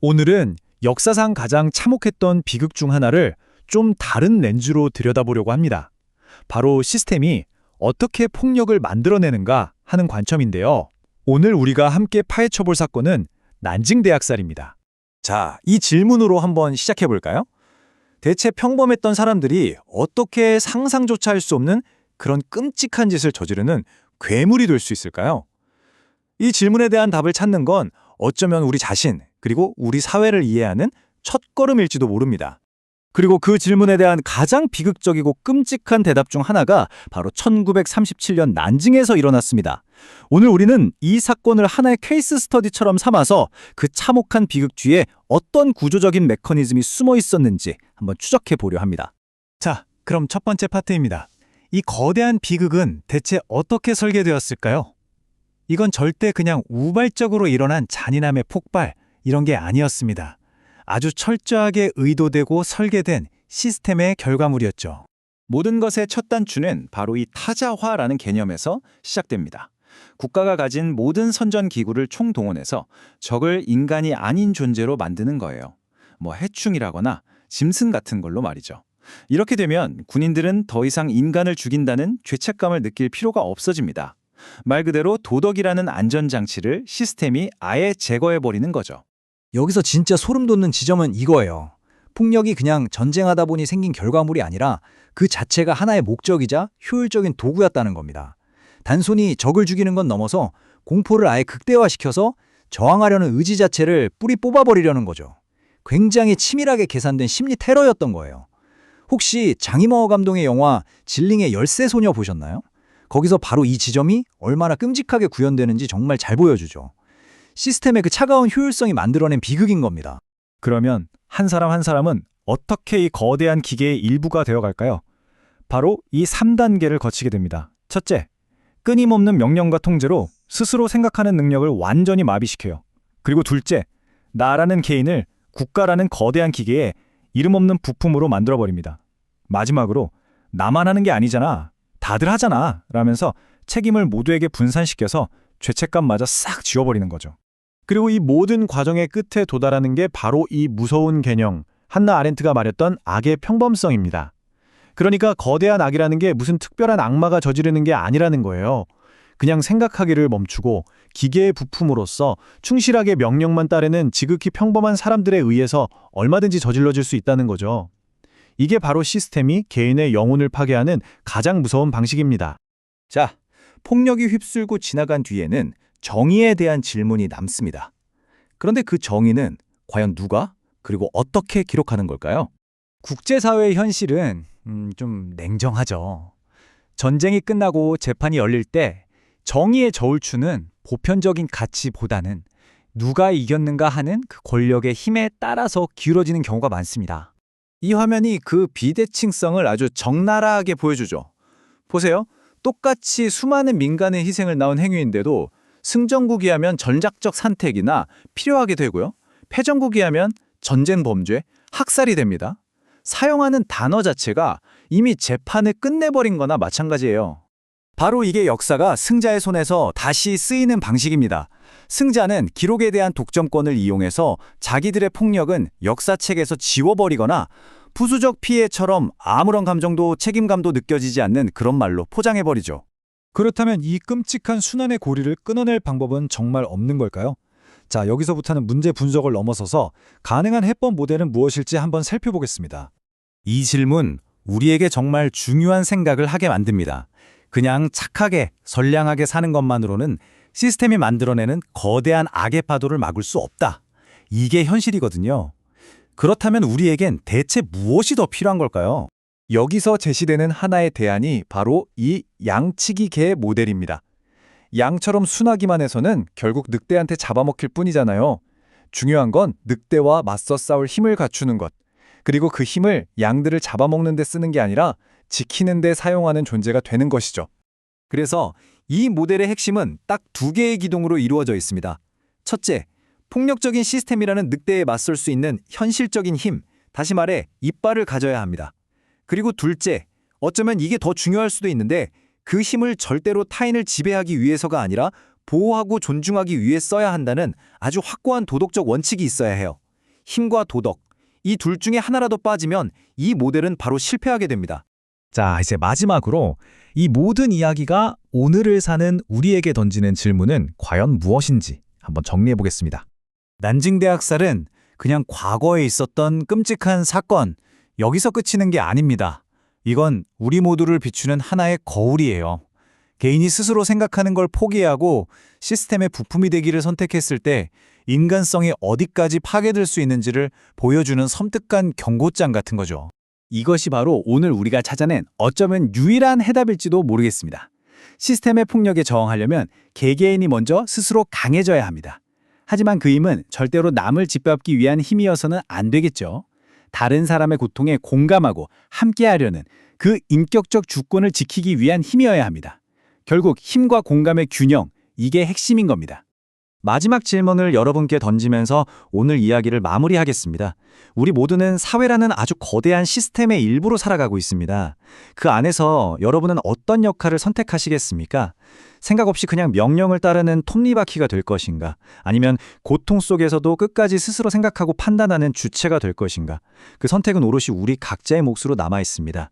오늘은 역사상 가장 참혹했던 비극 중 하나를 좀 다른 렌즈로 들여다보려고 합니다. 바로 시스템이 어떻게 폭력을 만들어내는가 하는 관점인데요. 오늘 우리가 함께 파헤쳐볼 사건은 난징대학살입니다. 자, 이 질문으로 한번 시작해 볼까요? 대체 평범했던 사람들이 어떻게 상상조차 할 수 없는 그런 끔찍한 짓을 저지르는 괴물이 될 수 있을까요? 이 질문에 대한 답을 찾는 건 어쩌면 우리 자신, 그리고 우리 사회를 이해하는 첫걸음일지도 모릅니다. 그리고 그 질문에 대한 가장 비극적이고 끔찍한 대답 중 하나가 바로 1937년 난징에서 일어났습니다. 오늘 우리는 이 사건을 하나의 케이스 스터디처럼 삼아서 그 참혹한 비극 뒤에 어떤 구조적인 메커니즘이 숨어 있었는지 한번 추적해 보려 합니다. 자, 그럼 첫 번째 파트입니다. 이 거대한 비극은 대체 어떻게 설계되었을까요? 이건 절대 그냥 우발적으로 일어난 잔인함의 폭발, 이런 게 아니었습니다. 아주 철저하게 의도되고 설계된 시스템의 결과물이었죠. 모든 것의 첫 단추는 바로 이 타자화라는 개념에서 시작됩니다. 국가가 가진 모든 선전 기구를 총동원해서 적을 인간이 아닌 존재로 만드는 거예요. 해충이라거나 짐승 같은 걸로 말이죠. 이렇게 되면 군인들은 더 이상 인간을 죽인다는 죄책감을 느낄 필요가 없어집니다. 말 그대로 도덕이라는 안전장치를 시스템이 아예 제거해버리는 거죠. 여기서 진짜 소름 돋는 지점은 이거예요. 폭력이 그냥 전쟁하다 보니 생긴 결과물이 아니라 그 자체가 하나의 목적이자 효율적인 도구였다는 겁니다. 단순히 적을 죽이는 건 넘어서 공포를 아예 극대화시켜서 저항하려는 의지 자체를 뿌리 뽑아버리려는 거죠. 굉장히 치밀하게 계산된 심리 테러였던 거예요. 혹시 장이모 감독의 영화 질링의 열쇠소녀 보셨나요? 거기서 바로 이 지점이 얼마나 끔찍하게 구현되는지 정말 잘 보여주죠. 시스템의 그 차가운 효율성이 만들어낸 비극인 겁니다. 그러면 한 사람 한 사람은 어떻게 이 거대한 기계의 일부가 되어갈까요? 바로 이 3단계를 거치게 됩니다. 첫째, 끊임없는 명령과 통제로 스스로 생각하는 능력을 완전히 마비시켜요. 그리고 둘째, 나라는 개인을 국가라는 거대한 기계에 이름 없는 부품으로 만들어버립니다. 마지막으로 나만 하는 게 아니잖아, 다들 하잖아 라면서 책임을 모두에게 분산시켜서 죄책감마저 싹 지워버리는 거죠. 그리고 이 모든 과정의 끝에 도달하는 게 바로 이 무서운 개념, 한나 아렌트가 말했던 악의 평범성입니다. 그러니까 거대한 악이라는 게 무슨 특별한 악마가 저지르는 게 아니라는 거예요. 그냥 생각하기를 멈추고 기계의 부품으로서 충실하게 명령만 따르는 지극히 평범한 사람들에 의해서 얼마든지 저질러질 수 있다는 거죠. 이게 바로 시스템이 개인의 영혼을 파괴하는 가장 무서운 방식입니다. 자, 폭력이 휩쓸고 지나간 뒤에는 정의에 대한 질문이 남습니다. 그런데 그 정의는 과연 누가, 그리고 어떻게 기록하는 걸까요? 국제사회의 현실은 좀 냉정하죠. 전쟁이 끝나고 재판이 열릴 때 정의의 저울추는 보편적인 가치보다는 누가 이겼는가 하는 그 권력의 힘에 따라서 기울어지는 경우가 많습니다. 이 화면이 그 비대칭성을 아주 적나라하게 보여주죠. 보세요. 똑같이 수많은 민간의 희생을 낳은 행위인데도 승전국이 하면 전략적 선택이나 필요하게 되고요. 패전국이 하면 전쟁 범죄, 학살이 됩니다. 사용하는 단어 자체가 이미 재판을 끝내버린 거나 마찬가지예요. 바로 이게 역사가 승자의 손에서 다시 쓰이는 방식입니다. 승자는 기록에 대한 독점권을 이용해서 자기들의 폭력은 역사책에서 지워버리거나 부수적 피해처럼 아무런 감정도 책임감도 느껴지지 않는 그런 말로 포장해버리죠. 그렇다면 이 끔찍한 순환의 고리를 끊어낼 방법은 정말 없는 걸까요? 자, 여기서부터는 문제 분석을 넘어서서 가능한 해법 모델은 무엇일지 한번 살펴보겠습니다. 이 질문, 우리에게 정말 중요한 생각을 하게 만듭니다. 그냥 착하게, 선량하게 사는 것만으로는 시스템이 만들어내는 거대한 악의 파도를 막을 수 없다. 이게 현실이거든요. 그렇다면 우리에겐 대체 무엇이 더 필요한 걸까요? 여기서 제시되는 하나의 대안이 바로 이 양치기 개 모델입니다. 양처럼 순하기만 해서는 결국 늑대한테 잡아먹힐 뿐이잖아요. 중요한 건 늑대와 맞서 싸울 힘을 갖추는 것. 그리고 그 힘을 양들을 잡아먹는 데 쓰는 게 아니라 지키는 데 사용하는 존재가 되는 것이죠. 그래서 이 모델의 핵심은 딱 두 개의 기둥으로 이루어져 있습니다. 첫째, 폭력적인 시스템이라는 늑대에 맞설 수 있는 현실적인 힘, 다시 말해 이빨을 가져야 합니다. 그리고 둘째, 어쩌면 이게 더 중요할 수도 있는데 그 힘을 절대로 타인을 지배하기 위해서가 아니라 보호하고 존중하기 위해 써야 한다는 아주 확고한 도덕적 원칙이 있어야 해요. 힘과 도덕, 이 둘 중에 하나라도 빠지면 이 모델은 바로 실패하게 됩니다. 자, 이제 마지막으로 이 모든 이야기가 오늘을 사는 우리에게 던지는 질문은 과연 무엇인지 한번 정리해 보겠습니다. 난징대학살은 그냥 과거에 있었던 끔찍한 사건, 여기서 그치는 게 아닙니다. 이건 우리 모두를 비추는 하나의 거울이에요. 개인이 스스로 생각하는 걸 포기하고 시스템의 부품이 되기를 선택했을 때 인간성이 어디까지 파괴될 수 있는지를 보여주는 섬뜩한 경고장 같은 거죠. 이것이 바로 오늘 우리가 찾아낸 어쩌면 유일한 해답일지도 모르겠습니다. 시스템의 폭력에 저항하려면 개개인이 먼저 스스로 강해져야 합니다. 하지만 그 힘은 절대로 남을 짓밟기 위한 힘이어서는 안 되겠죠. 다른 사람의 고통에 공감하고 함께하려는 그 인격적 주권을 지키기 위한 힘이어야 합니다. 결국 힘과 공감의 균형, 이게 핵심인 겁니다. 마지막 질문을 여러분께 던지면서 오늘 이야기를 마무리하겠습니다. 우리 모두는 사회라는 아주 거대한 시스템의 일부로 살아가고 있습니다. 그 안에서 여러분은 어떤 역할을 선택하시겠습니까? 생각 없이 그냥 명령을 따르는 톱니바퀴가 될 것인가? 아니면 고통 속에서도 끝까지 스스로 생각하고 판단하는 주체가 될 것인가? 그 선택은 오롯이 우리 각자의 몫으로 남아 있습니다.